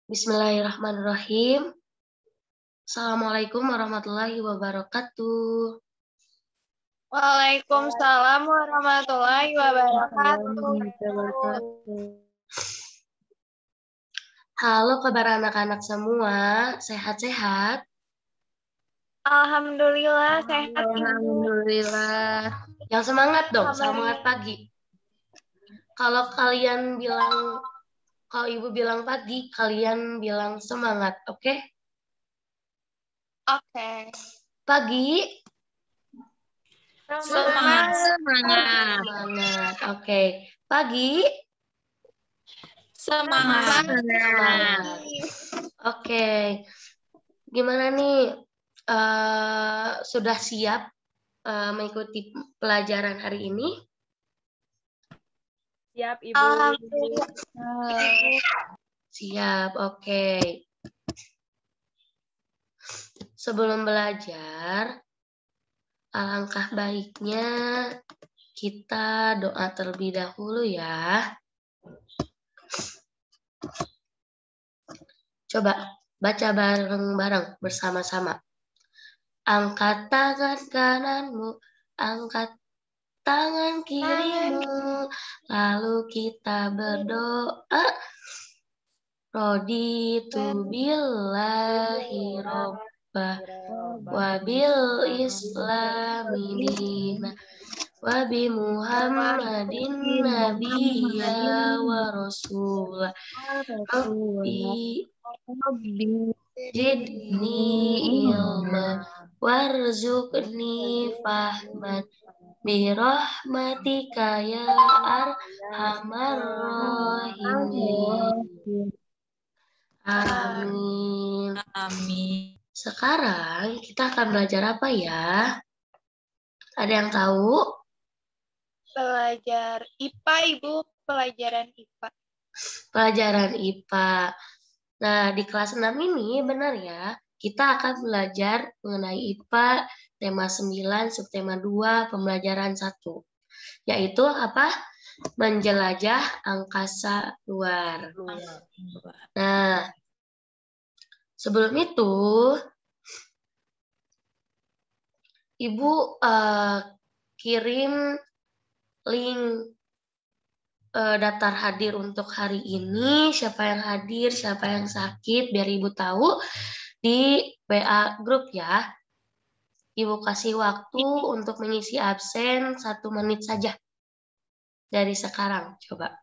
Bismillahirrahmanirrahim. Assalamualaikum warahmatullahi wabarakatuh. Waalaikumsalam warahmatullahi wabarakatuh. Halo kabar anak-anak semua, sehat-sehat? Alhamdulillah sehat. Alhamdulillah. Yang semangat dong, semangat pagi. Kalau Ibu bilang pagi, kalian bilang semangat, oke? Oke. Pagi. Semangat. Semangat. Oke. Pagi. Semangat. Oke. Gimana nih? Sudah siap mengikuti pelajaran hari ini? Siap, Ibu. Alhamdulillah. Siap, oke. Sebelum belajar, alangkah baiknya kita doa terlebih dahulu ya. Coba baca bareng-bareng bersama-sama. Angkat tangan kananmu, angkat tangan kirimu, lalu kita berdoa. Raditu billahi robba wabil islami dina wabi muhammadin nabiyya wa rasulah rabbi zidni ilma warzuqni fahman birahmatika ya arhamar rahimin. Amin. Amin. Sekarang kita akan belajar apa ya? Ada yang tahu? Belajar IPA, Ibu. Pelajaran IPA. Pelajaran IPA. Nah, di kelas 6 ini benar ya, kita akan belajar mengenai IPA tema 9, subtema 2, pembelajaran 1. Yaitu apa? Menjelajah angkasa luar. Nah, sebelum itu, Ibu kirim link daftar hadir untuk hari ini. Siapa yang hadir, siapa yang sakit, biar Ibu tahu di WA grup ya. Ibu kasih waktu untuk mengisi absen 1 menit saja. Dari sekarang, coba.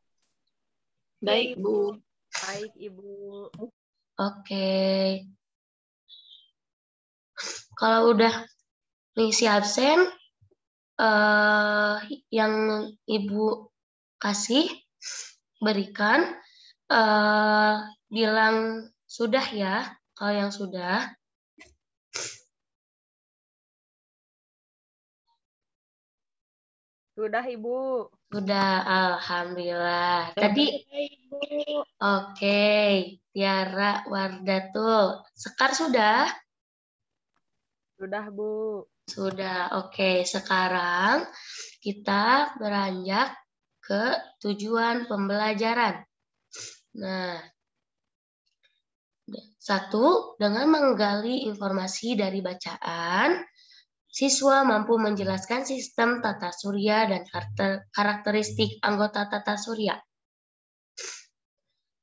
Baik, Bu. Baik, Ibu. Oke. Kalau udah mengisi absen, yang Ibu kasih, berikan, bilang sudah ya, kalau yang sudah. Sudah, Ibu. Sudah, alhamdulillah. Tadi, oke, Tiara, Wardatul. Sekar sudah? Sudah, Bu. Sudah, oke. Sekarang kita beranjak ke tujuan pembelajaran. Nah, 1, dengan menggali informasi dari bacaan, siswa mampu menjelaskan sistem tata surya dan karakteristik anggota tata surya.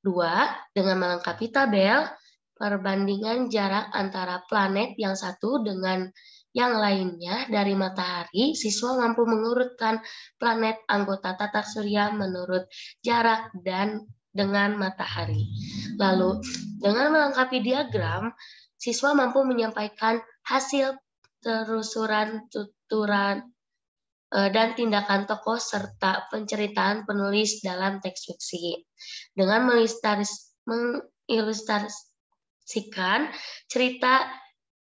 2, dengan melengkapi tabel perbandingan jarak antara planet yang satu dengan yang lainnya dari matahari, siswa mampu mengurutkan planet anggota tata surya menurut jarak dan dengan matahari. Lalu, dengan melengkapi diagram, siswa mampu menyampaikan hasil telusuran tuturan dan tindakan tokoh serta penceritaan penulis dalam teks fiksi. Dengan mengilustrasikan cerita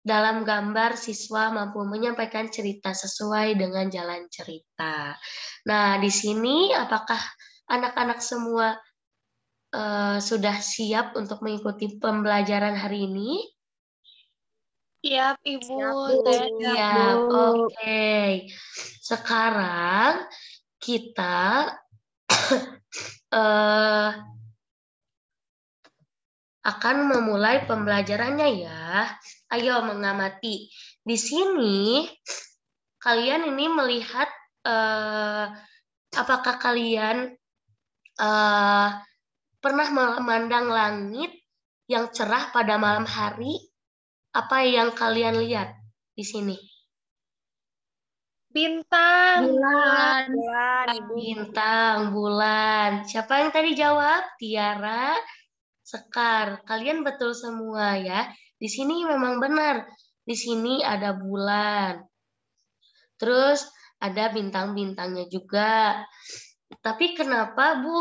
dalam gambar, siswa mampu menyampaikan cerita sesuai dengan jalan cerita. Nah, di sini apakah anak-anak semua sudah siap untuk mengikuti pembelajaran hari ini? Siap, Ibu. Siap, oke. Sekarang kita akan memulai pembelajarannya ya. Ayo mengamati. Di sini kalian ini melihat apakah kalian pernah memandang langit yang cerah pada malam hari? Apa yang kalian lihat di sini? Bintang. Bulan, Ibu. Bintang, bulan. Siapa yang tadi jawab? Tiara, Sekar. Kalian betul semua ya. Di sini memang benar. Di sini ada bulan. Terus ada bintang-bintangnya juga. Tapi kenapa, Bu,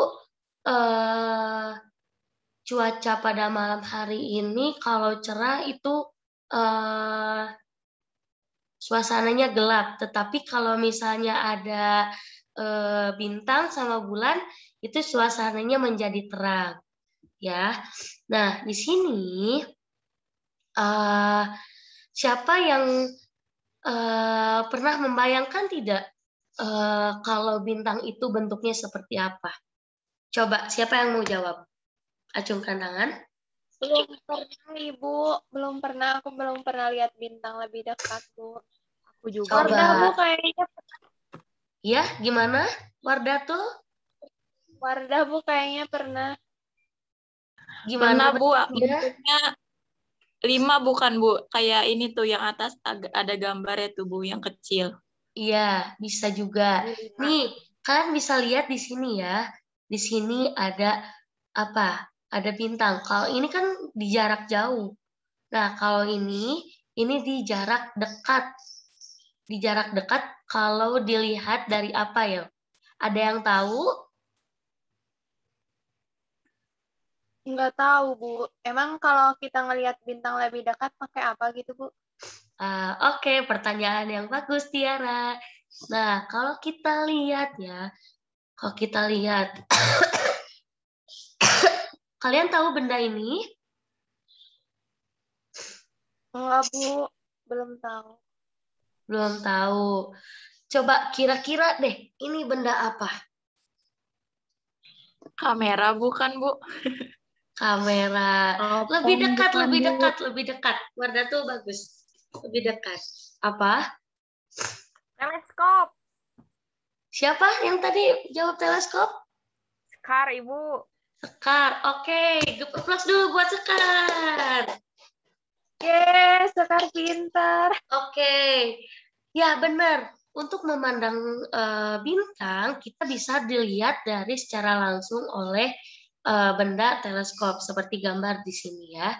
cuaca pada malam hari ini kalau cerah itu suasananya gelap. Tetapi kalau misalnya ada bintang sama bulan, itu suasananya menjadi terang. Ya, nah di sini siapa yang pernah membayangkan tidak kalau bintang itu bentuknya seperti apa? Coba, siapa yang mau jawab? Acungkan tangan. Belum pernah, Ibu. Belum pernah. Aku belum pernah lihat bintang lebih dekat, Bu. Aku juga. Wardah, Bu, Coba, kayaknya. ya gimana? Wardah tuh Wardah, Bu, kayaknya pernah. gimana Pernah Bu, bentuknya? bentuknya 5 bukan Bu? Kayak ini tuh yang atas ada gambarnya tuh Bu, yang kecil. Iya, bisa juga. Nih, kalian bisa lihat di sini ya. Di sini ada apa? Ada bintang. Kalau ini kan di jarak jauh. Nah, kalau ini di jarak dekat. Di jarak dekat kalau dilihat dari apa ya? Ada yang tahu? Nggak tahu, Bu. Emang kalau kita ngelihat bintang lebih dekat pakai apa gitu, Bu? Oke, pertanyaan yang bagus, Tiara. Nah, kalau kita lihat ya, kalian tahu benda ini? Enggak, Bu. Belum tahu. Belum tahu. Coba kira-kira deh, ini benda apa? Kamera bukan Bu? Kamera. Lebih Telepon dekat, bukan, lebih Bu? dekat, lebih dekat. Wardah tuh bagus. Lebih dekat. Apa? Teleskop. Siapa yang tadi jawab teleskop? Sekar, Ibu. Sekar. Oke, applause dulu buat Sekar. Yes, Sekar pintar. Oke. Ya, benar. Untuk memandang bintang, kita bisa dilihat dari secara langsung oleh benda teleskop seperti gambar di sini ya.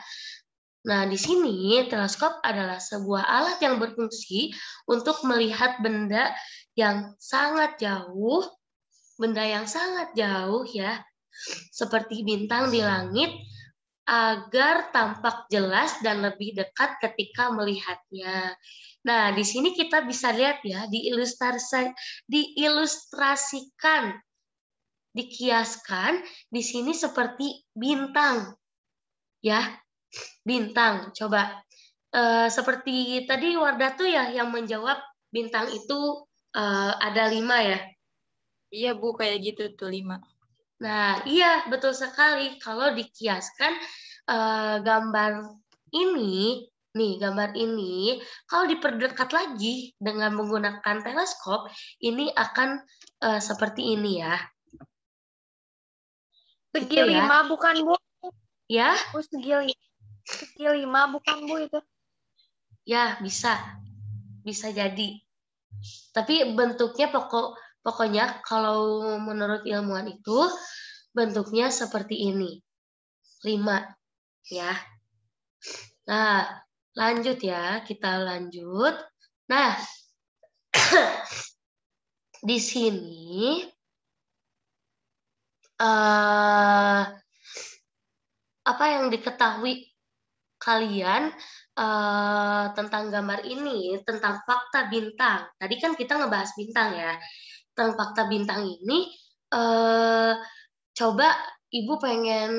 Nah, di sini teleskop adalah sebuah alat yang berfungsi untuk melihat benda yang sangat jauh ya, seperti bintang di langit agar tampak jelas dan lebih dekat ketika melihatnya. Nah, di sini kita bisa lihat ya, diilustrasikan, dikiaskan di sini seperti bintang. Ya, bintang. Coba seperti tadi Wardah tuh ya yang menjawab bintang itu ada 5 ya. Iya Bu, kayak gitu tuh 5. Nah, iya betul sekali. Kalau dikiaskan gambar ini, kalau diperdekat lagi dengan menggunakan teleskop, ini akan seperti ini ya. Segi Itu ya. 5 bukan, Bu? Ya, Oh, segi 5 bukan, Bu, itu? ya bisa. Bisa jadi. Tapi bentuknya pokoknya kalau menurut ilmuwan itu bentuknya seperti ini. 5 ya. Nah, lanjut ya, kita lanjut. Nah, di sini apa yang diketahui kalian tentang gambar ini, tentang fakta bintang. Tadi kan kita ngebahas bintang ya. Tentang fakta bintang ini, coba Ibu pengen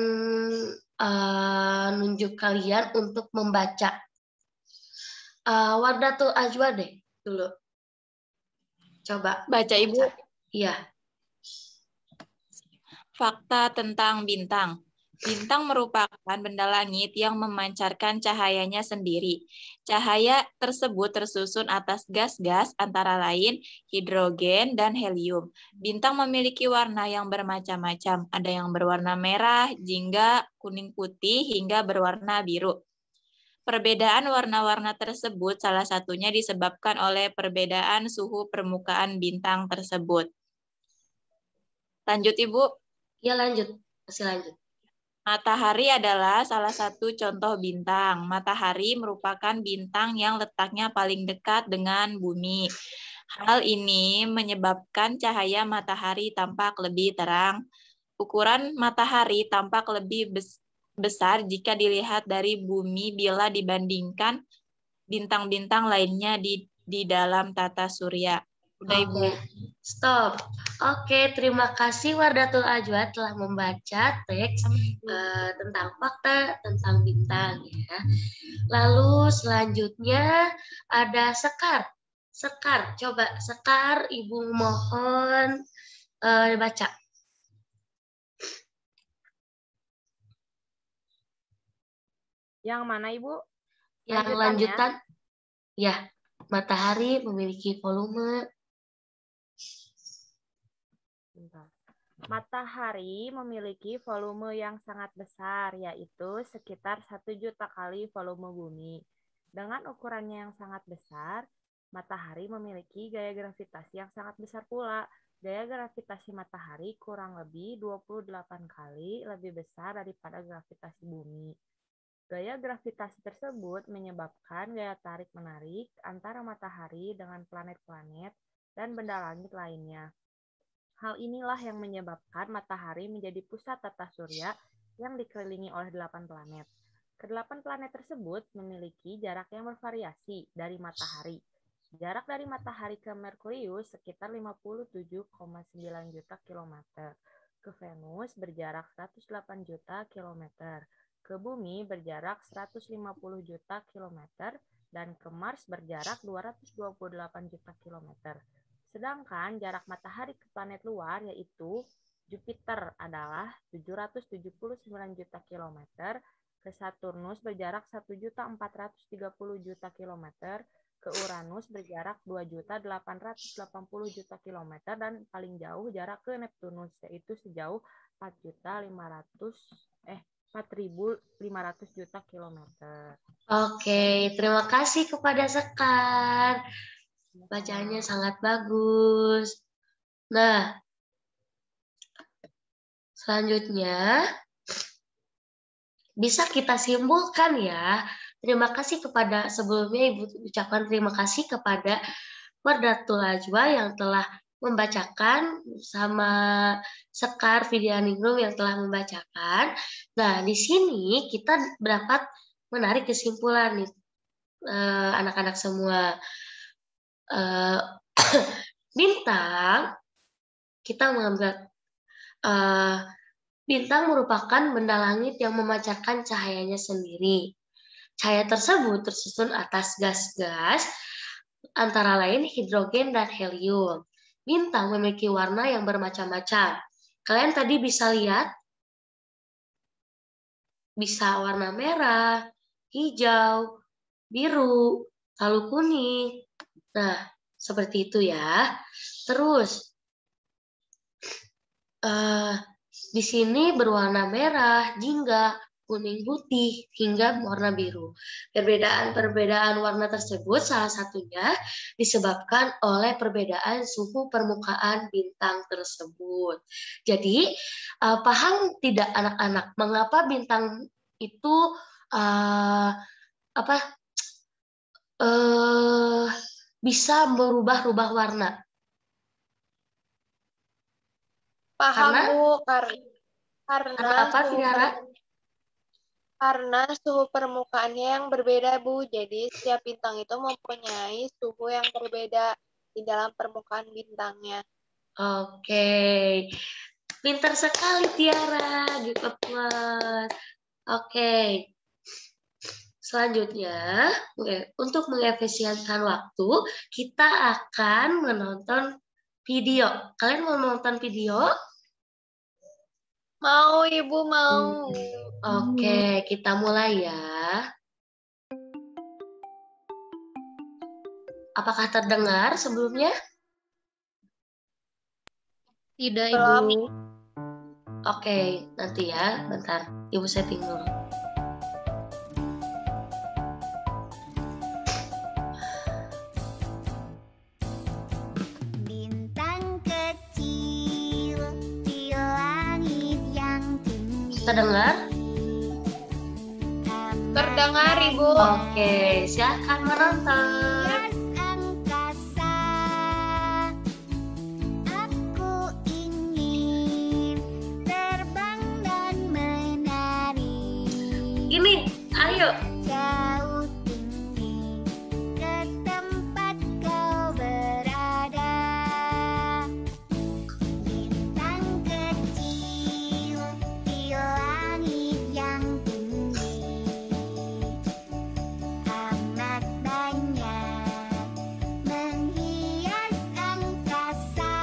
nunjuk kalian untuk membaca. Wardatul Ajwa deh dulu. Coba. Baca Ibu. Iya. Fakta tentang bintang. Bintang merupakan benda langit yang memancarkan cahayanya sendiri. Cahaya tersebut tersusun atas gas-gas antara lain hidrogen dan helium. Bintang memiliki warna yang bermacam-macam. Ada yang berwarna merah, jingga, kuning putih, hingga berwarna biru. Perbedaan warna-warna tersebut salah satunya disebabkan oleh perbedaan suhu permukaan bintang tersebut. Lanjut, Ibu. Ya, lanjut. Masih lanjut. Matahari adalah salah satu contoh bintang. Matahari merupakan bintang yang letaknya paling dekat dengan bumi. Hal ini menyebabkan cahaya matahari tampak lebih terang. Ukuran matahari tampak lebih besar jika dilihat dari bumi bila dibandingkan bintang-bintang lainnya di dalam tata surya. Udah, Ibu. Stop. Oke, terima kasih Wardatul Ajwa telah membaca teks tentang fakta tentang bintang ya. Lalu selanjutnya ada Sekar. Sekar, coba Sekar, Ibu mohon baca. Yang mana, Ibu? Yang lanjutan. Ya, matahari memiliki volume. Matahari memiliki volume yang sangat besar, yaitu sekitar 1 juta kali volume bumi. Dengan ukurannya yang sangat besar, matahari memiliki gaya gravitasi yang sangat besar pula. Gaya gravitasi matahari kurang lebih 28 kali lebih besar daripada gravitasi bumi. Gaya gravitasi tersebut menyebabkan gaya tarik-menarik antara matahari dengan planet-planet dan benda langit lainnya. Hal inilah yang menyebabkan matahari menjadi pusat tata surya yang dikelilingi oleh 8 planet. Kedelapan planet tersebut memiliki jarak yang bervariasi dari matahari. Jarak dari matahari ke Merkurius sekitar 57,9 juta kilometer. Ke Venus berjarak 108 juta kilometer. Ke bumi berjarak 150 juta kilometer. Dan ke Mars berjarak 228 juta kilometer. Sedangkan jarak matahari ke planet luar yaitu Jupiter adalah 779 juta kilometer, ke Saturnus berjarak 1.430 juta kilometer, ke Uranus berjarak 2.880 juta kilometer, dan paling jauh jarak ke Neptunus yaitu sejauh 4.500 juta kilometer. Oke, terima kasih kepada Sekar. Bacaannya sangat bagus. Nah, selanjutnya bisa kita simpulkan ya. Terima kasih kepada sebelumnya Ibu ucapkan terima kasih kepada Wardatul Ajwa yang telah membacakan sama Sekar Vidyaningrum yang telah membacakan. Nah, di sini kita dapat menarik kesimpulan nih anak-anak semua. Bintang, kita mengambil bintang merupakan benda langit yang memancarkan cahayanya sendiri. Cahaya tersebut tersusun atas gas-gas, antara lain hidrogen dan helium. Bintang memiliki warna yang bermacam-macam. Kalian tadi bisa lihat, bisa warna merah, hijau, biru, lalu kuning. Nah, seperti itu ya. Terus, di sini berwarna merah, jingga, kuning putih, hingga warna biru. Perbedaan warna tersebut salah satunya disebabkan oleh perbedaan suhu permukaan bintang tersebut. Jadi, paham tidak anak-anak mengapa bintang itu bisa berubah-ubah warna? Paham, Bu. Karena apa, Tiara? Karena suhu permukaannya yang berbeda, Bu. Jadi setiap bintang itu mempunyai suhu yang berbeda di dalam permukaan bintangnya. Oke. Pintar sekali Tiara, gitu plus. Oke. Selanjutnya, untuk mengefisienkan waktu, kita akan menonton video. Kalian mau nonton video? Mau, Ibu, mau. Oke, kita mulai ya. Apakah terdengar sebelumnya? Tidak, Belum. Ibu. Oke, nanti ya. Bentar, Ibu setting dulu. Bintang kecil di langit yang tinggi. Terdengar? Terdengar, Ibu. Oke, silakan menonton. Hias angkasa, aku ingin terbang dan menari. Ini, ayo. Jauh tinggi ke tempat kau berada. Bintang kecil di langit yang tinggi. Amat banyak menghias angkasa.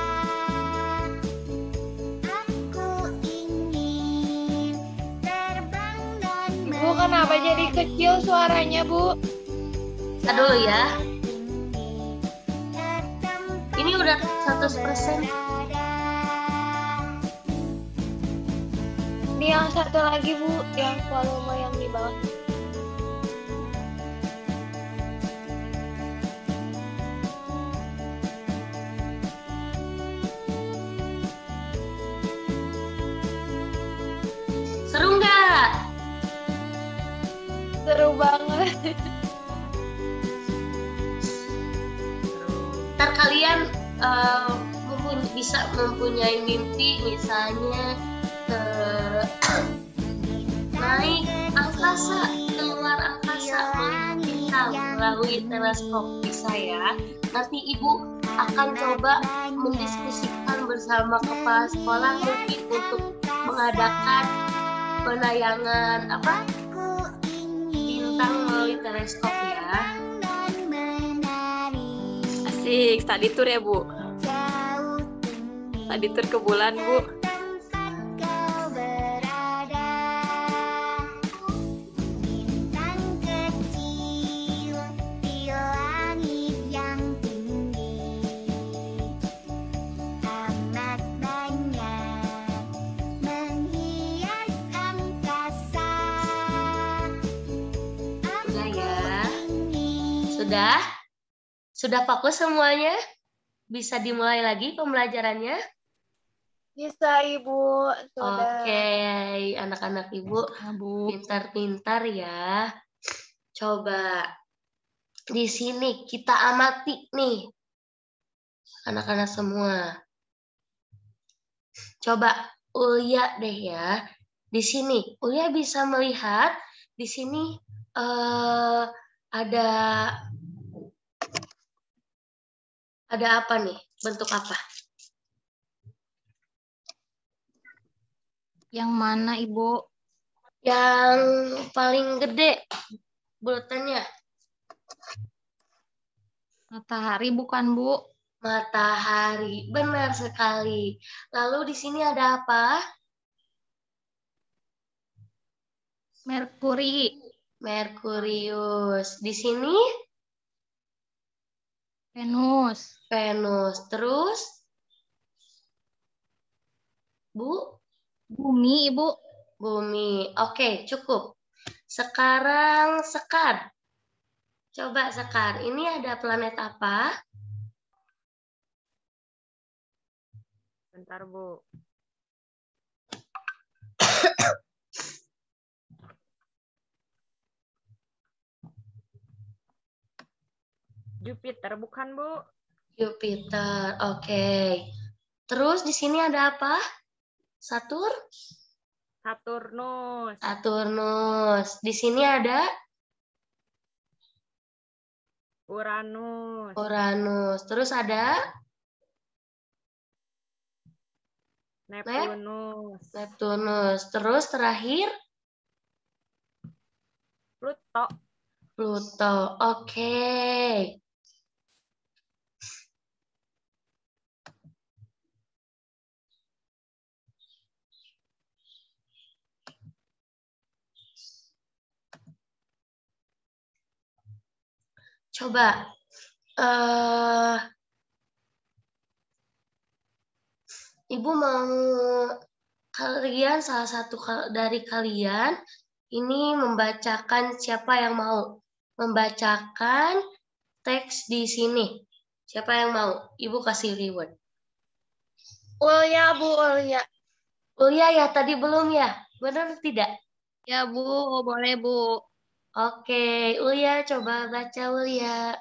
Aku ingin terbang dan Ibu, kenapa jadi kecil suaranya, Bu? Kita dulu ya. Ini udah 100%. Ini yang satu lagi, Bu, yang volume yang di bawah. Seru nggak? Seru banget. Ntar kalian bisa mempunyai mimpi, misalnya ke naik angkasa, keluar angkasa, melihat bintang melalui teleskop, bisa ya. Nanti Ibu akan coba mendiskusikan bersama kepala sekolah mungkin untuk mengadakan penayangan bintang melalui teleskop ya. Asik, study tour ya, Bu. Study tour ke bulan, Bu. Bintang kecil di langit yang tinggi. Amat banyak menghias angkasa. Udah ya. Ingin Sudah? Sudah fokus semuanya? Bisa dimulai lagi pembelajarannya? Bisa, Ibu. Sudah. Oke, anak-anak Ibu Bu. pintar-pintar ya. Coba di sini kita amati nih, anak-anak semua. Coba Ulya deh ya. Di sini Ulya bisa melihat di sini ada apa nih? Bentuk apa? Yang mana, Ibu? Yang paling gede bulatannya. Matahari bukan, Bu? Matahari, benar sekali. Lalu di sini ada apa? Merkuri. Merkurius. Di sini Venus. Venus. Terus Bu, Bumi, Ibu. Bumi. Oke, cukup. Sekarang Sekar. Coba Sekar, ini ada planet apa? Bentar, Bu. Jupiter bukan, Bu? Jupiter. Oke. Terus di sini ada apa? Saturnus. Saturnus. Di sini ada Uranus. Uranus. Terus ada Neptunus. Neptunus. Terus terakhir Pluto. Pluto. Oke. Coba eh Ibu mau salah satu dari kalian ini membacakan, siapa yang mau membacakan teks di sini? Siapa yang mau? Ibu kasih reward. Ulya, Bu, Ulya. Ulya ya, tadi belum ya? Benar tidak? Ya, Bu. Boleh, Bu. Oke, Ulya coba baca Ulya.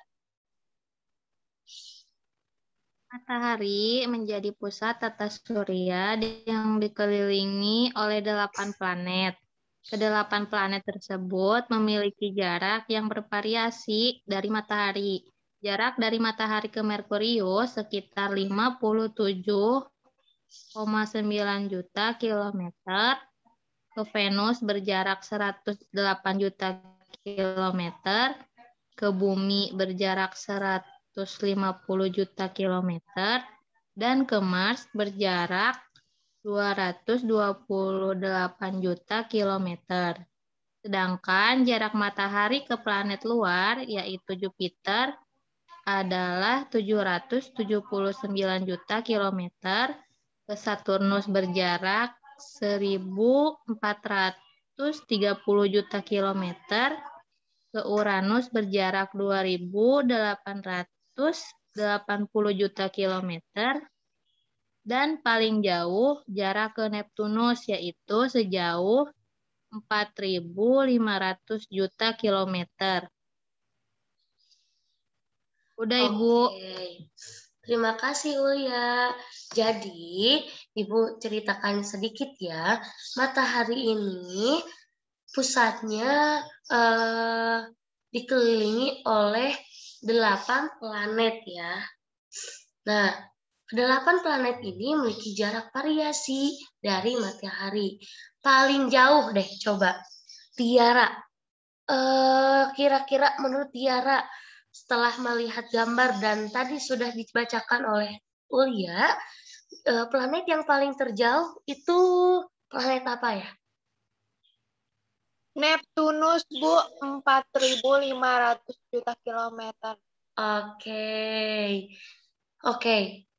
Matahari menjadi pusat tata surya yang dikelilingi oleh 8 planet. Kedelapan planet tersebut memiliki jarak yang bervariasi dari matahari. Jarak dari matahari ke Merkurius sekitar 57,9 juta kilometer. Ke Venus berjarak 108 juta kilometer. Ke Bumi berjarak 150 juta kilometer. Dan ke Mars berjarak 228 juta kilometer. Sedangkan jarak matahari ke planet luar, yaitu Jupiter, adalah 779 juta kilometer. Ke Saturnus berjarak 1.430 juta kilometer. Ke Uranus berjarak 2.880 juta kilometer. Dan paling jauh jarak ke Neptunus, yaitu sejauh 4.500 juta kilometer. Udah, Ibu. Oke. Terima kasih Ulya. Jadi, Ibu ceritakan sedikit ya. Matahari ini pusatnya dikelilingi oleh 8 planet ya. Nah, 8 planet ini memiliki jarak variasi dari matahari. Paling jauh deh, coba. Tiara. Kira-kira menurut Tiara, setelah melihat gambar dan tadi sudah dibacakan oleh Ulya, planet yang paling terjauh itu planet apa ya? Neptunus, Bu, 4.500 juta kilometer. Oke.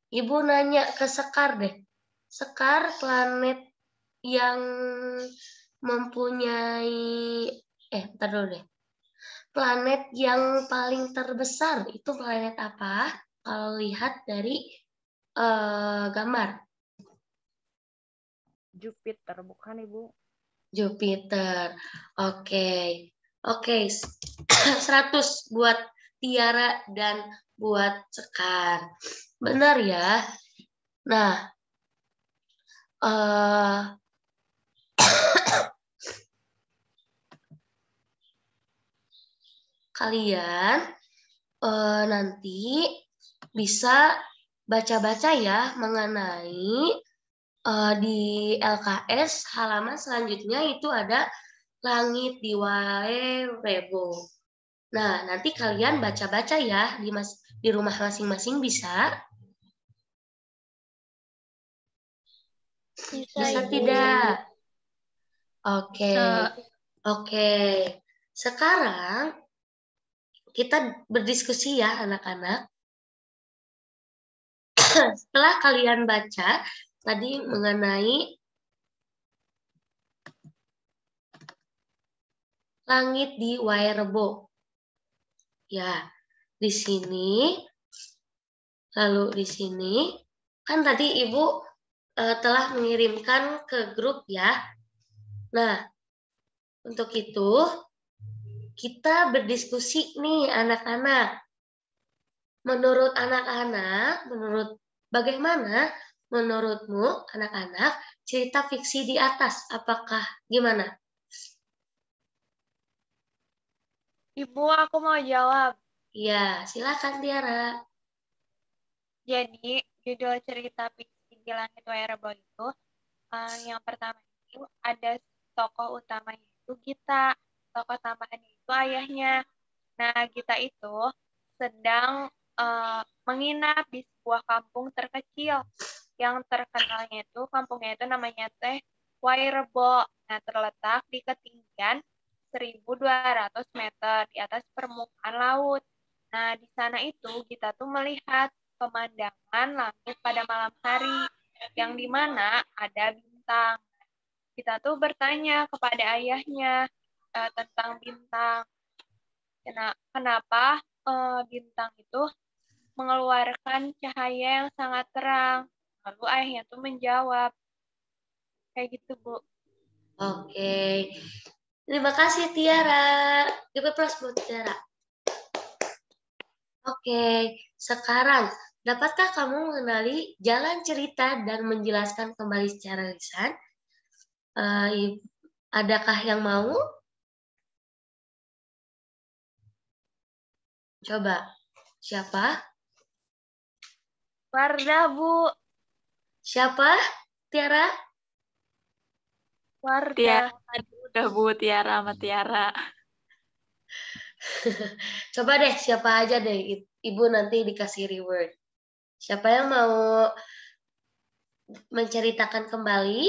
Ibu nanya ke Sekar deh. Sekar, planet yang mempunyai bentar dulu deh. Planet yang paling terbesar itu planet apa? Kalau lihat dari gambar. Jupiter, bukan Ibu? Jupiter. Oke. 100 buat Tiara dan buat Sekar. Benar ya? Nah, kalian nanti bisa baca-baca ya mengenai di LKS halaman selanjutnya itu ada langit di Wairebo. Nah, nanti kalian baca-baca ya di rumah masing-masing bisa? Bisa tidak? Oke. Sekarang kita berdiskusi ya anak-anak. Setelah kalian baca tadi mengenai langit di Wairebo. Ya, di sini, lalu di sini, kan tadi Ibu telah mengirimkan ke grup ya. Nah, untuk itu kita berdiskusi nih anak-anak. Menurut anak-anak, bagaimana menurutmu anak-anak cerita fiksi di atas? Apakah gimana? Ibu, aku mau jawab. Ya, silakan Tiara. Jadi, judul cerita fiksi di Langit Wairebo itu, yang pertama itu ada tokoh utamanya itu Gita. Tokoh tambahannya itu ayahnya. Nah, Gita itu sedang menginap di sebuah kampung terkecil. Yang terkenalnya itu, kampungnya itu namanya teh Wairebo. Nah, terletak di ketinggian 1.200 meter di atas permukaan laut. Nah, di sana itu kita tuh melihat pemandangan langit pada malam hari, yang di mana ada bintang. Kita tuh bertanya kepada ayahnya tentang bintang. Kenapa bintang itu mengeluarkan cahaya yang sangat terang? Lalu ayahnya tuh menjawab, kayak gitu, Bu. Oke. Terima kasih Tiara. Give applause buat Tiara. Oke, sekarang dapatkah kamu mengenali jalan cerita dan menjelaskan kembali secara lisan? Adakah yang mau? Coba, siapa? Wardah, Bu. Siapa? Tiara? Wardah. Tiara tadi udah Bu, Tiara sama Tiara. Coba deh, siapa aja deh. Ibu nanti dikasih reward. Siapa yang mau menceritakan kembali?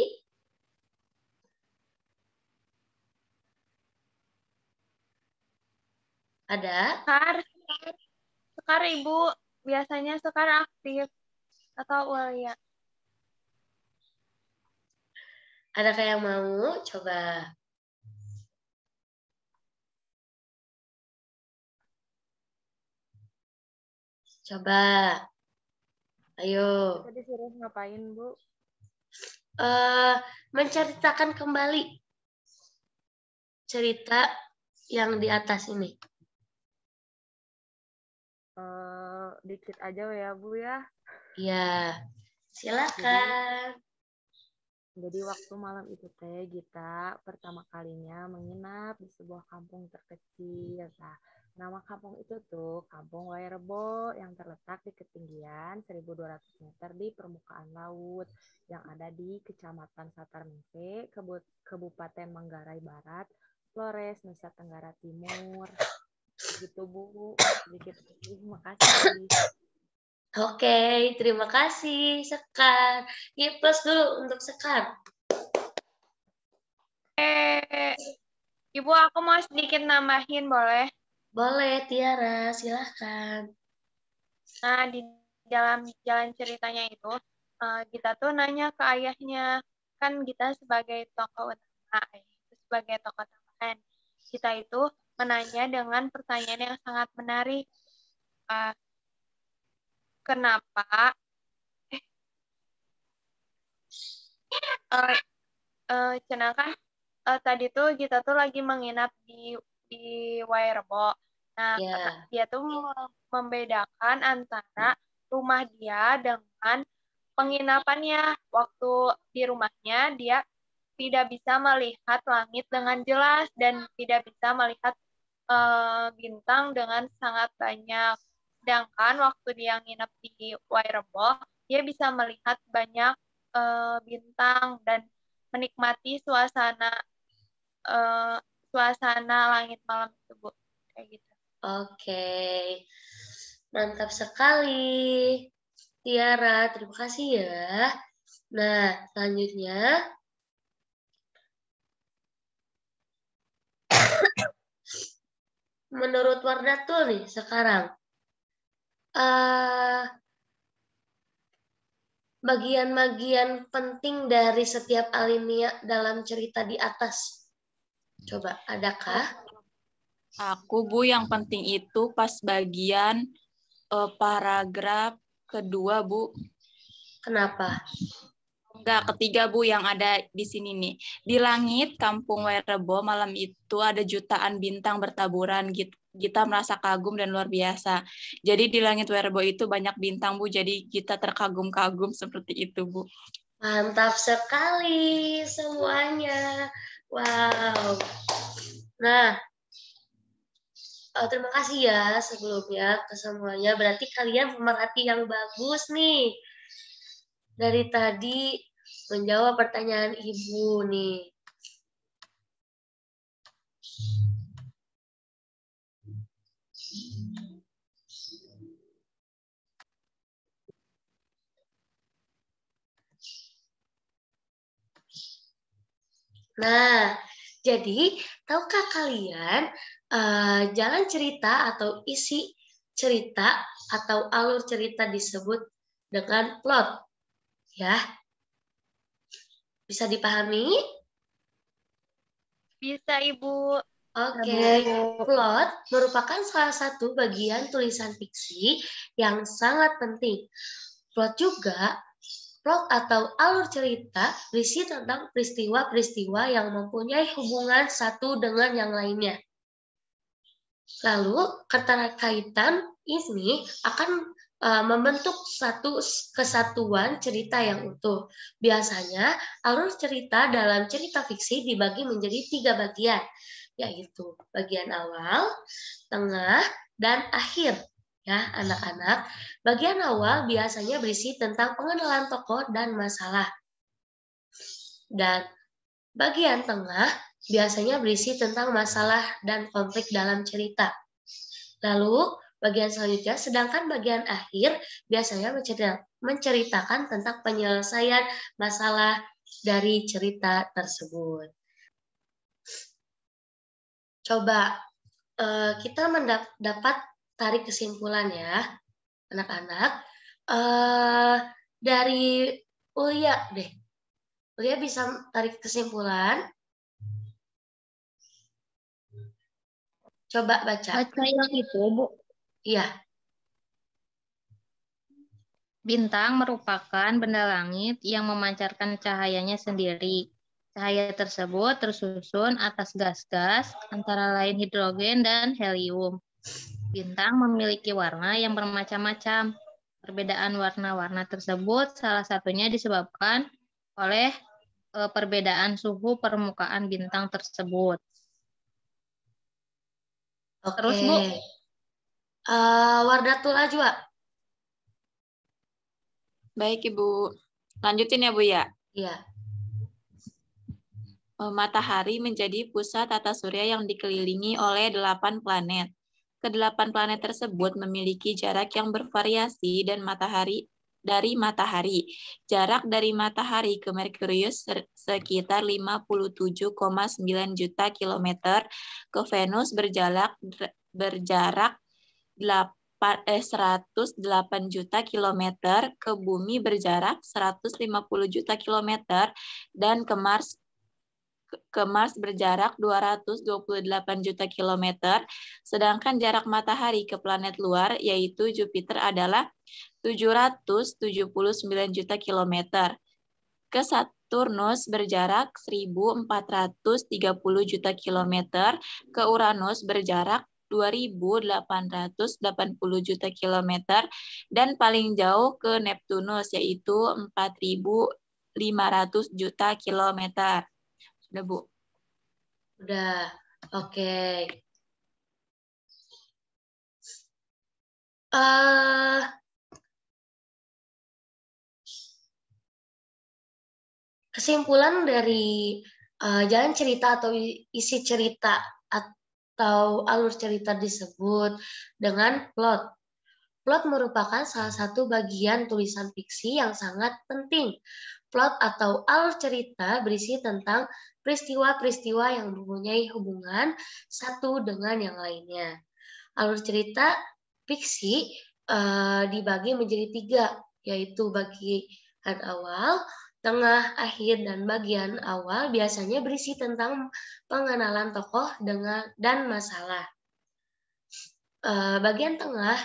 Ada? Sekar Ibu. Biasanya Sekar aktif. Atau Walia. Adakah yang mau? Coba. Coba. Ayo. Kita disuruh ngapain, Bu? Menceritakan kembali cerita yang di atas ini. Dikit aja ya, Bu ya. Ya, silakan. Jadi waktu malam itu teh Gita pertama kalinya menginap di sebuah kampung terkecil. Nah, nama kampung itu tuh Kampung Wairebo yang terletak di ketinggian 1.200 meter di permukaan laut yang ada di Kecamatan Satarmese, Kabupaten Manggarai Barat, Flores, Nusa Tenggara Timur. Gitu, Bu. Sedikit. Terima kasih. Oke, terima kasih Sekar. Plus dulu untuk Sekar. Ibu, aku mau sedikit nambahin, boleh? Boleh, Tiara, silahkan. Nah, di dalam jalan ceritanya itu, kita tuh nanya ke ayahnya. Kan kita sebagai tokoh utama, sebagai tokoh tambahan. Kita itu menanya dengan pertanyaan yang sangat menarik. Kenapa? Cenangkan tadi tuh kita tuh lagi menginap di Wairebo. Nah, dia tuh membedakan antara rumah dia dengan penginapannya. Waktu di rumahnya dia tidak bisa melihat langit dengan jelas dan tidak bisa melihat bintang dengan sangat banyak. Sedangkan waktu dia nginep di Wairebo, dia bisa melihat banyak bintang dan menikmati suasana langit malam itu, Bu. Kayak gitu. Oke. Mantap sekali. Tiara, terima kasih ya. Nah, selanjutnya menurut Wardatul nih sekarang. Bagian-bagian penting dari setiap alinea dalam cerita di atas. Coba, adakah? Aku, Bu, yang penting itu pas bagian paragraf kedua, Bu. Kenapa? Enggak, ketiga, Bu, yang ada di sini nih. Di langit Kampung Wairebo malam itu ada jutaan bintang bertaburan. Kita merasa kagum dan luar biasa. Jadi di langit Wairebo itu banyak bintang, Bu. Jadi kita terkagum-kagum seperti itu, Bu. Mantap sekali semuanya. Wow. Nah, terima kasih ya sebelumnya ke semuanya. Berarti kalian pemerhati yang bagus nih. Dari tadi menjawab pertanyaan Ibu nih. Nah, jadi tahukah kalian jalan cerita atau isi cerita atau alur cerita disebut dengan plot. Ya. Bisa dipahami? Bisa, Ibu. Oke, plot merupakan salah satu bagian tulisan fiksi yang sangat penting. Plot atau alur cerita berisi tentang peristiwa-peristiwa yang mempunyai hubungan satu dengan yang lainnya. Lalu, keterkaitan ini akan membentuk satu kesatuan cerita yang utuh. Biasanya, alur cerita dalam cerita fiksi dibagi menjadi 3 bagian, yaitu bagian awal, tengah, dan akhir. Ya, anak-anak, bagian awal biasanya berisi tentang pengenalan tokoh dan masalah. Dan bagian tengah biasanya berisi tentang masalah dan konflik dalam cerita. Lalu, bagian selanjutnya, sedangkan bagian akhir biasanya menceritakan tentang penyelesaian masalah dari cerita tersebut. Coba kita dapat tarik kesimpulan ya, anak-anak. Dari Ulia deh. Ulia bisa tarik kesimpulan. Coba baca. Baca yang itu, Bu. Iya. Bintang merupakan benda langit yang memancarkan cahayanya sendiri. Cahaya tersebut tersusun atas gas-gas, antara lain hidrogen dan helium. Bintang memiliki warna yang bermacam-macam. Perbedaan warna-warna tersebut salah satunya disebabkan oleh perbedaan suhu permukaan bintang tersebut. Oke. Terus, Bu. Wardatul Ajwa. Baik, Ibu. Lanjutin ya, Bu ya. Iya. Matahari menjadi pusat tata surya yang dikelilingi oleh 8 planet. Kedelapan planet tersebut memiliki jarak yang bervariasi dari matahari. Jarak dari matahari ke Merkurius sekitar 57,9 juta kilometer, ke Venus berjarak 108 juta kilometer, ke Bumi berjarak 150 juta kilometer, dan ke Mars berjarak 228 juta kilometer, sedangkan jarak matahari ke planet luar, yaitu Jupiter, adalah 779 juta kilometer. Ke Saturnus berjarak 1430 juta kilometer, ke Uranus berjarak 2880 juta kilometer, dan paling jauh ke Neptunus, yaitu 4500 juta kilometer. Sudah, Bu? Udah. Oke. Kesimpulan dari jalan cerita atau isi cerita atau alur cerita disebut dengan plot. Plot merupakan salah satu bagian tulisan fiksi yang sangat penting. Plot atau alur cerita berisi tentang peristiwa-peristiwa yang mempunyai hubungan satu dengan yang lainnya. Alur cerita fiksi dibagi menjadi 3, yaitu bagian awal, tengah, akhir, dan bagian awal biasanya berisi tentang pengenalan tokoh dan masalah. Bagian tengah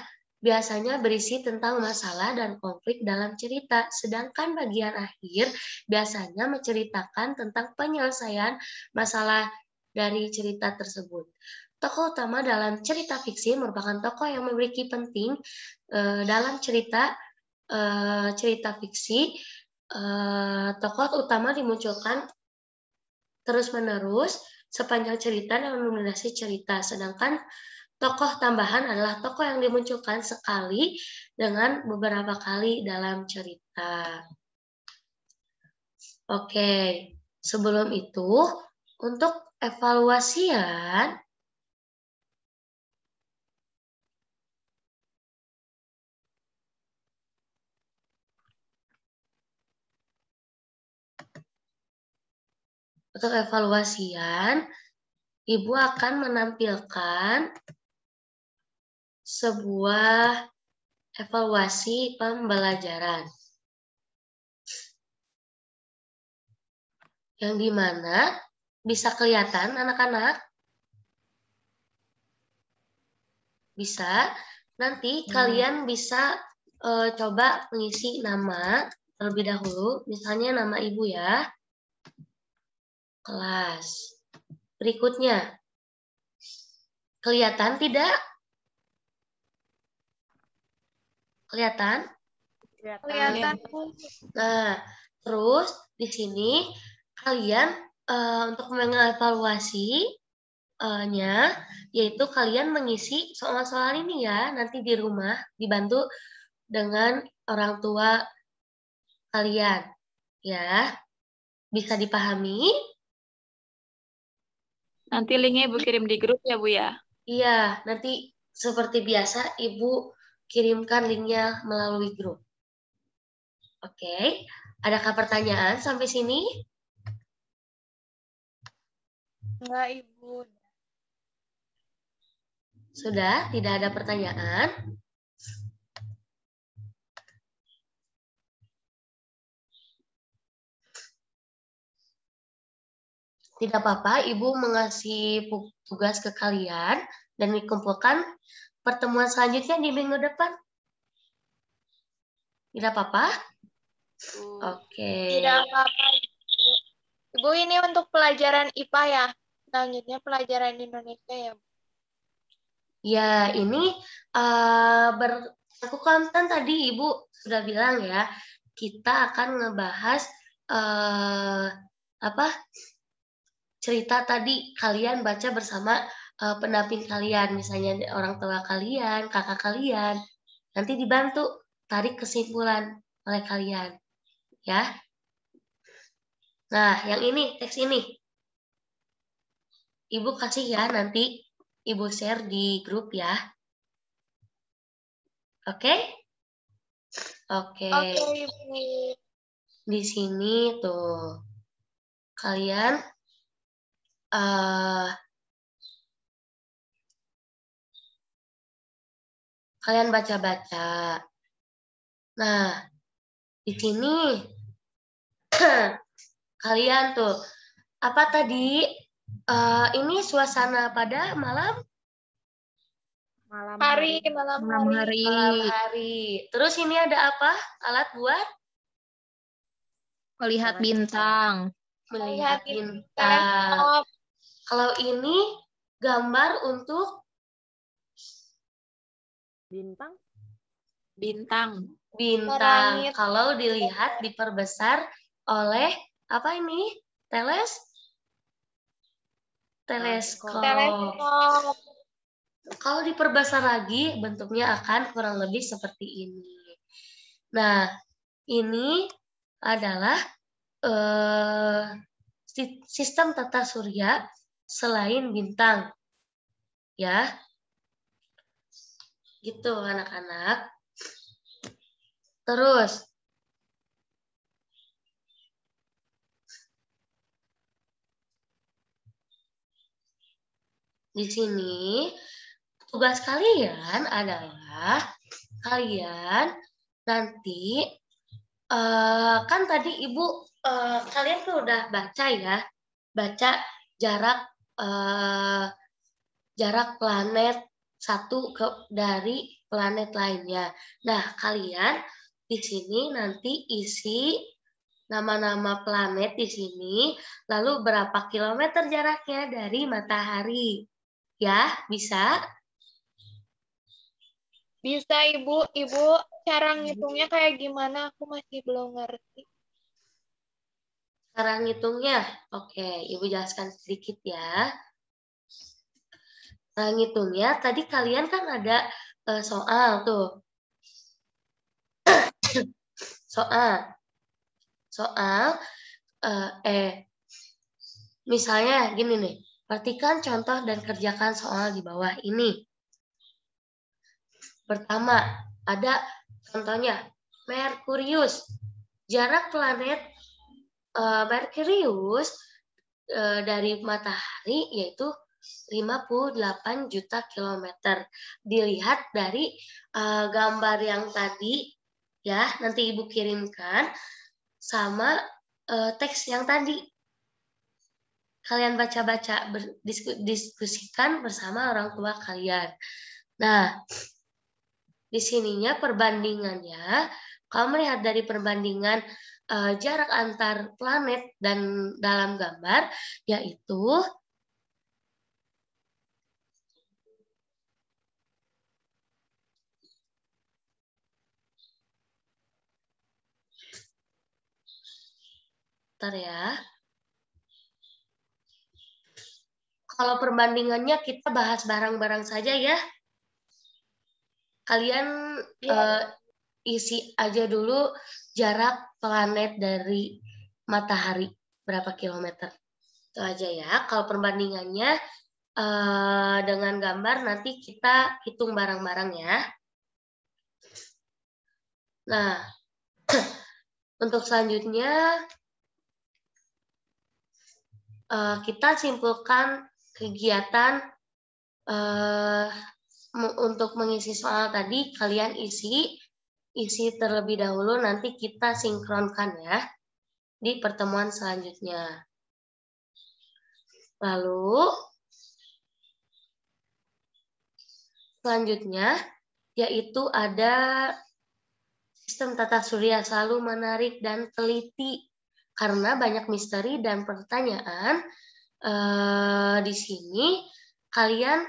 biasanya berisi tentang masalah dan konflik dalam cerita, sedangkan bagian akhir biasanya menceritakan tentang penyelesaian masalah dari cerita tersebut. Tokoh utama dalam cerita fiksi merupakan tokoh yang memiliki penting dalam cerita fiksi. Tokoh utama dimunculkan terus-menerus sepanjang cerita dan mendominasi cerita, sedangkan tokoh tambahan adalah tokoh yang dimunculkan sekali dengan beberapa kali dalam cerita. Oke, sebelum itu, untuk evaluasian, Ibu akan menampilkan sebuah evaluasi pembelajaran. Yang dimana bisa kelihatan anak-anak? Bisa. Nanti kalian bisa coba mengisi nama terlebih dahulu. Misalnya nama ibu ya. Kelas. Berikutnya. Kelihatan tidak? Kelihatan? Kelihatan. Nah, terus di sini kalian untuk mengevaluasi-nya, yaitu kalian mengisi soal-soal ini ya, nanti di rumah dibantu dengan orang tua kalian. Ya, bisa dipahami? Nanti linknya Ibu kirim di grup ya Bu ya. Iya, nanti seperti biasa Ibu kirimkan linknya melalui grup. Oke, adakah pertanyaan sampai sini? Enggak, Ibu. Sudah, tidak ada pertanyaan? Tidak apa-apa, Ibu mengasih tugas ke kalian dan dikumpulkan pertemuan selanjutnya di minggu depan. Tidak apa-apa? Oke. Tidak apa-apa, Ibu. Ibu, ini untuk pelajaran IPA ya? Selanjutnya pelajaran Indonesia ya, Bu? Ya, ini berlakukan kan tadi Ibu sudah bilang ya, kita akan ngebahas cerita tadi kalian baca bersama pendamping kalian, misalnya orang tua kalian, kakak kalian. Nanti dibantu tarik kesimpulan oleh kalian, ya. Nah, yang ini, teks ini. Ibu kasih ya, nanti Ibu share di grup ya. Oke? Oke. Oke, Ibu. Di sini tuh kalian kalian baca-baca. Nah, di sini kalian tuh apa tadi? Ini suasana pada malam Malam Hari, hari. malam Malam hari. hari. malam hari. Terus ini ada apa? Alat buat Melihat bintang. melihat Melihat bintang. teleskop. Kalau ini gambar untuk Bintang. Bintang. bintang. Langit. Kalau dilihat diperbesar oleh apa ini? Teleskop. Teleskop. Kalau diperbesar lagi bentuknya akan kurang lebih seperti ini. Nah, ini adalah sistem tata surya selain bintang. Ya. Gitu anak-anak. Terus di sini tugas kalian adalah kalian nanti kan tadi Ibu kalian tuh udah baca ya, baca jarak planet satu dari planet lainnya. Nah, kalian di sini nanti isi nama-nama planet di sini, lalu berapa kilometer jaraknya dari matahari. Ya, bisa? Bisa, Ibu. Ibu, cara ngitungnya kayak gimana? Aku masih belum ngerti. Cara ngitungnya? Oke, Ibu jelaskan sedikit ya. Cara ngitungnya, tadi kalian kan ada soal tuh. Soal, misalnya gini nih, perhatikan contoh dan kerjakan soal di bawah ini. Pertama, ada contohnya, Merkurius. Jarak planet Merkurius dari matahari yaitu 58 juta kilometer. Dilihat dari gambar yang tadi, ya, nanti Ibu kirimkan, sama teks yang tadi. Kalian baca-baca, diskusikan bersama orang tua kalian. Nah, di sininya perbandingannya, kalau melihat dari perbandingan jarak antar planet dan dalam gambar, yaitu bentar ya. Kalau perbandingannya kita bahas bareng-bareng saja ya. Kalian isi aja dulu jarak planet dari matahari berapa kilometer. Itu aja ya. Kalau perbandingannya dengan gambar nanti kita hitung bareng-bareng ya. Nah, untuk selanjutnya kita simpulkan kegiatan untuk mengisi soal tadi. Kalian isi terlebih dahulu, nanti kita sinkronkan ya di pertemuan selanjutnya. Lalu selanjutnya yaitu ada sistem tata surya, selalu menarik dan teliti karena banyak misteri dan pertanyaan. Di sini kalian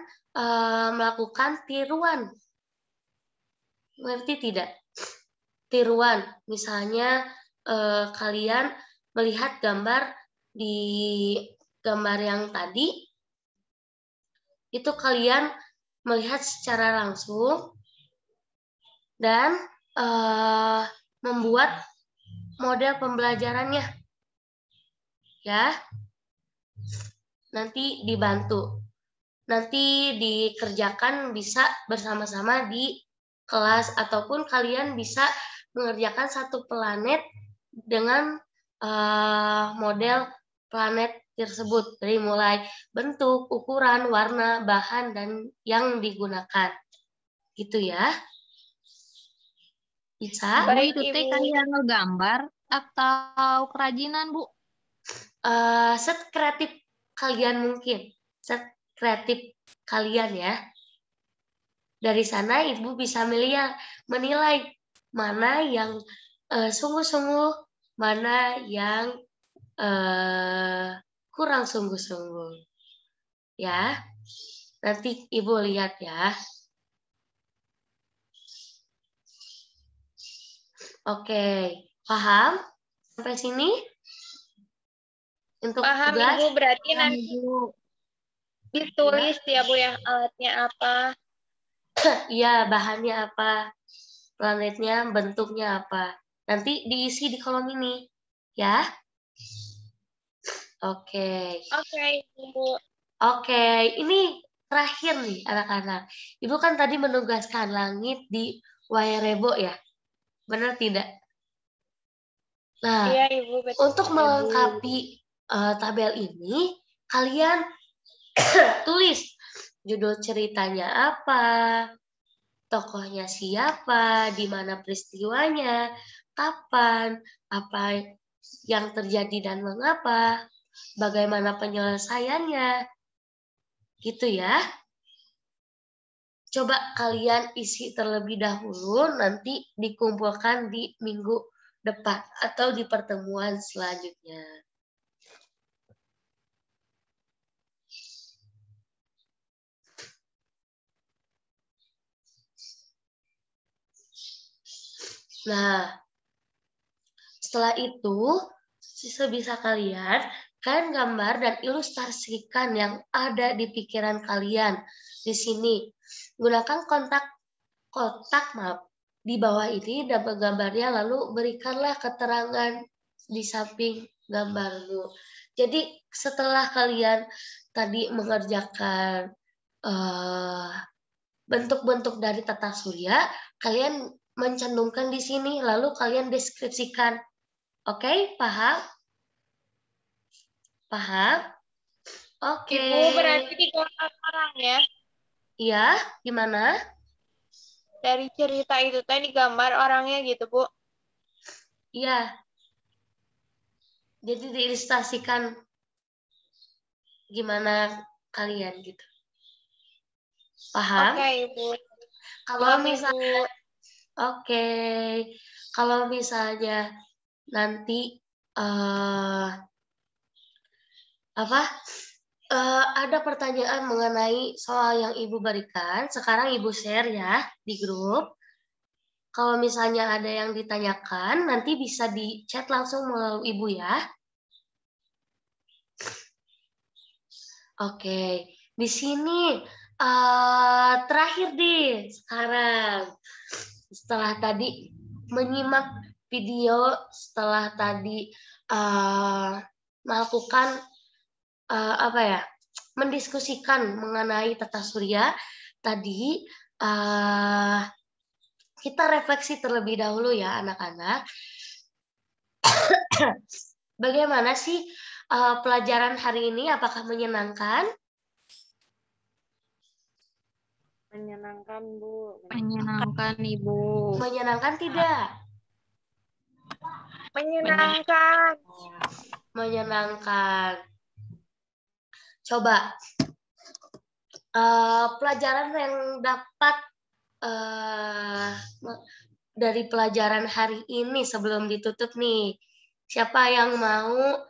melakukan tiruan. Ngerti tidak? Tiruan, misalnya kalian melihat gambar di gambar yang tadi, itu kalian melihat secara langsung dan membuat model pembelajarannya, ya. Nanti dibantu, nanti dikerjakan bisa bersama-sama di kelas, ataupun kalian bisa mengerjakan satu planet dengan model planet tersebut, dari mulai bentuk, ukuran, warna, bahan, dan yang digunakan. Gitu ya. Bisa? Bu, itu teh kayak ngegambar atau kerajinan, Bu? Sekreatif kalian mungkin. Sekreatif kalian ya. Dari sana Ibu bisa menilai mana yang sungguh-sungguh, mana yang kurang sungguh-sungguh. Ya. Nanti Ibu lihat ya. Oke, paham sampai sini? Untuk Paham tugas? Ibu, berarti Paham, nanti Bu. ditulis ya Bu ya, alatnya apa. Iya, bahannya apa, planetnya, bentuknya apa. Nanti diisi di kolom ini, ya. Oke. Oke, Ibu. Oke, ini terakhir nih anak-anak. Ibu kan tadi menugaskan langit di Wairebo ya, benar tidak? Nah, Iya Ibu, betul. untuk melengkapi tabel ini, kalian tulis judul ceritanya apa, tokohnya siapa, di mana peristiwanya, kapan, apa yang terjadi dan mengapa, bagaimana penyelesaiannya, gitu ya. Coba kalian isi terlebih dahulu, nanti dikumpulkan di minggu depan atau di pertemuan selanjutnya. Nah, setelah itu, sebisa kalian gambar dan ilustrasikan yang ada di pikiran kalian di sini. Gunakan kotak di bawah ini dapat gambarnya, lalu berikanlah keterangan di samping gambarmu. Jadi setelah kalian tadi mengerjakan bentuk-bentuk dari tata surya, kalian mencantumkan di sini, lalu kalian deskripsikan. Oke, paham? Paham? Oke. Ibu berarti digambar orang ya? Iya, gimana? Dari cerita itu teh digambar orangnya gitu, Bu. Iya, jadi diilustrasikan gimana kalian gitu. Paham? Oke, Ibu. Kalau Paham, misalnya, Ibu. oke, kalau misalnya nanti apa ada pertanyaan mengenai soal yang Ibu berikan, sekarang Ibu share ya di grup. Kalau misalnya ada yang ditanyakan, nanti bisa di chat langsung melalui Ibu ya. Oke, di sini terakhir deh sekarang. Setelah tadi menyimak video, setelah tadi melakukan apa ya, mendiskusikan mengenai tata surya, tadi kita refleksi terlebih dahulu ya anak-anak. Bagaimana sih pelajaran hari ini? Apakah menyenangkan? Menyenangkan, Bu. Menyenangkan, Ibu. Menyenangkan tidak? Menyenangkan. Menyenangkan. Coba pelajaran yang dapat dari pelajaran hari ini sebelum ditutup nih. Siapa yang mau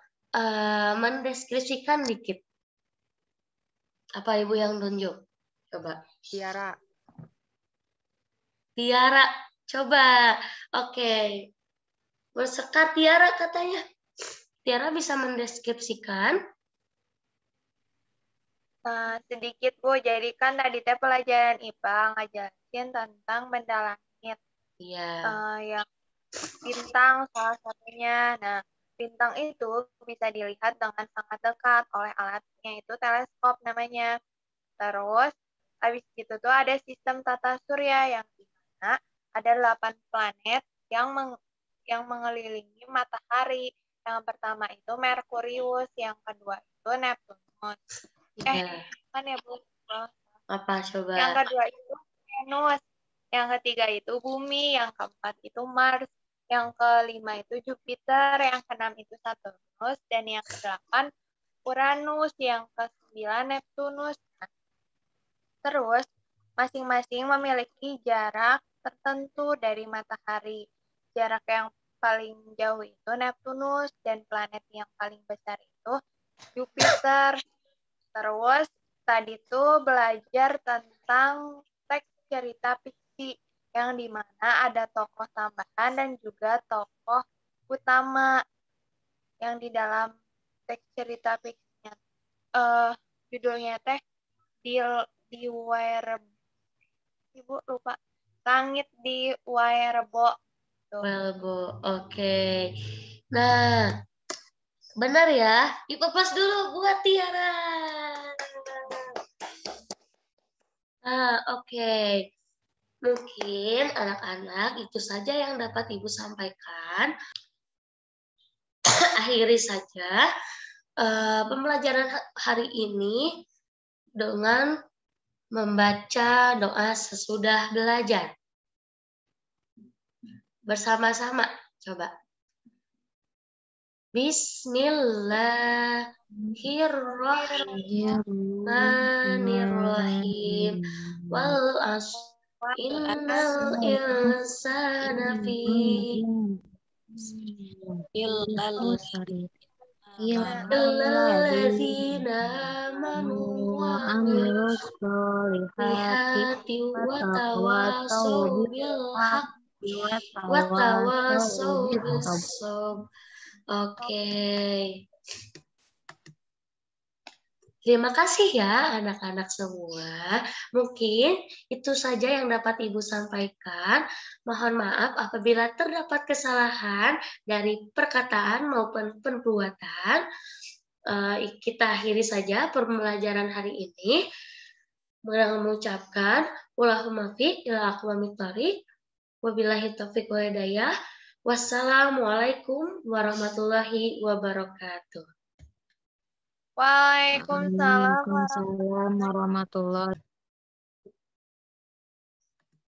mendeskripsikan dikit? Apa Ibu yang tunjuk? Coba. Tiara. Tiara, coba. Oke. Bersekat Tiara katanya. Tiara bisa mendeskripsikan. Sedikit, Bu. Jadi kan tadi teh pelajaran IPA ngajarin tentang benda langit. Iya. Yang bintang salah satunya. Nah, bintang itu bisa dilihat dengan sangat dekat oleh alatnya itu teleskop namanya. Terus, habis itu tuh ada sistem tata surya yang dimana ada 8 planet yang mengelilingi matahari. Yang pertama itu Merkurius, yang kedua itu Neptunus. Iya. Kan ya, Bu? Apa coba? Yang kedua itu Venus. Yang ketiga itu Bumi. Yang keempat itu Mars. Yang kelima itu Jupiter. Yang keenam itu Saturnus. Dan yang kedelapan Uranus. Yang kesembilan Neptunus. Nah, terus, masing-masing memiliki jarak tertentu dari matahari. Jarak yang paling jauh itu Neptunus. Dan planet yang paling besar itu Jupiter. Terus, tadi tuh belajar tentang teks cerita fiksi yang dimana ada tokoh tambahan dan juga tokoh utama yang di dalam teks cerita fiksinya. Judulnya teh di Wairebo. Ibu lupa. Langit di Wairebo. Welbo, oke. Nah, benar ya. Dipepas dulu buat Tiara. Oke. Mungkin anak-anak itu saja yang dapat Ibu sampaikan. Akhiri saja pembelajaran hari ini dengan membaca doa sesudah belajar. Bersama-sama, coba. Bismillahirrahmanirrahim. Wal asr innal insana fi illalladzina amanu wa amilus solihati wa tawassaw bil haqqi wa tawassaw bis sabr. Oke. Terima kasih ya anak-anak semua. Mungkin itu saja yang dapat Ibu sampaikan. Mohon maaf apabila terdapat kesalahan dari perkataan maupun perbuatan. Kita akhiri saja pembelajaran hari ini. Mengucapkan Allahumma fi ila aqwamit thoriq. Wabillahi taufiq wal hidayah. Wassalamualaikum warahmatullahi wabarakatuh. Waalaikumsalam. Waalaikumsalam warahmatullahi